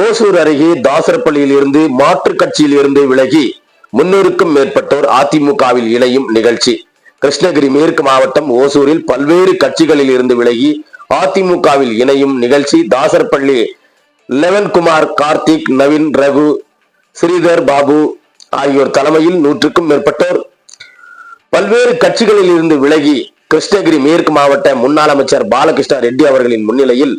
ஓசூர் அருகே தாசரப்பள்ளியில் இருந்து மாற்றுக் கட்சியில் இருந்து விலகி 300க்கும் மேற்பட்டோர் அதிமுகவில் இணையும் நிகழ்ச்சி. கிருஷ்ணகிரி மேற்கு மாவட்டம் ஓசூரில் பல்வேறு கட்சிகளில் இருந்து விலகி அதிமுகவில் இணையும் நிகழ்ச்சி தாசரப்பள்ளி லெவன்குமார், கார்த்திக், நவீன், ரகு, ஸ்ரீதர் பாபு ஆகியோர் தலைமையில் 100க்கும் மேற்பட்டோர் பல்வேறு கட்சிகளில் இருந்து விலகி கிருஷ்ணகிரி மேற்கு மாவட்ட முன்னாள் அமைச்சர் பாலகிருஷ்ண ரெட்டி அவர்களின் முன்னிலையில்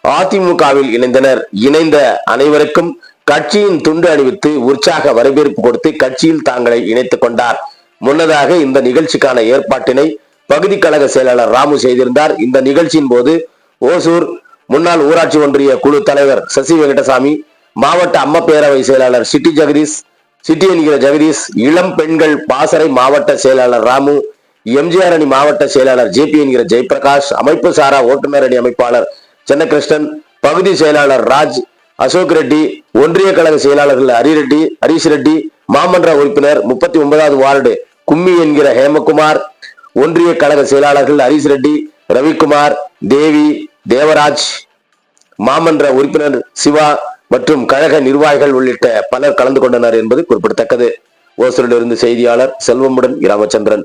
அதிமுகவில் இணைந்தனர். இணைந்த அனைவருக்கும் கட்சியின் துண்டு அணிவித்து உற்சாக வரவேற்பு கொடுத்து கட்சியில் தாங்களை இணைத்துக் கொண்டார். முன்னதாக இந்த நிகழ்ச்சிக்கான ஏற்பாட்டினை பகுதி கழக செயலாளர் ராமு செய்திருந்தார். இந்த நிகழ்ச்சியின் போது ஓசூர் முன்னாள் ஊராட்சி ஒன்றிய குழு தலைவர் சசி வெங்கடசாமி, மாவட்ட அம்மா பேரவை செயலாளர் சிட்டி என்கிற ஜெகதீஷ், இளம் பெண்கள் பாசறை மாவட்ட செயலாளர் ராமு, எம்ஜிஆர் அணி மாவட்ட செயலாளர் ஜேபி என்கிற ஜெயபிரகாஷ், அமைப்பு சாரா ஓட்டுநர் அணி அமைப்பாளர் சென்னகிருஷ்ணன், பகுதி செயலாளர் ராஜ், அசோக் ரெட்டி, ஒன்றிய கழக செயலாளர்கள் ஹரிஷ் ரெட்டி, மாமன்ற உறுப்பினர் 39வது வார்டு கும்மி என்கிற ஹேமகுமார், ஒன்றிய கழக செயலாளர்கள் ஹரிஷ் ரெட்டி, ரவிக்குமார், தேவி, தேவராஜ், மாமன்ற உறுப்பினர் சிவா மற்றும் கழக நிர்வாகிகள் உள்ளிட்ட பலர் கலந்து கொண்டனர் என்பது குறிப்பிடத்தக்கது. ஓசூரிலிருந்து செய்தியாளர் செல்வமுடன் ராமச்சந்திரன்.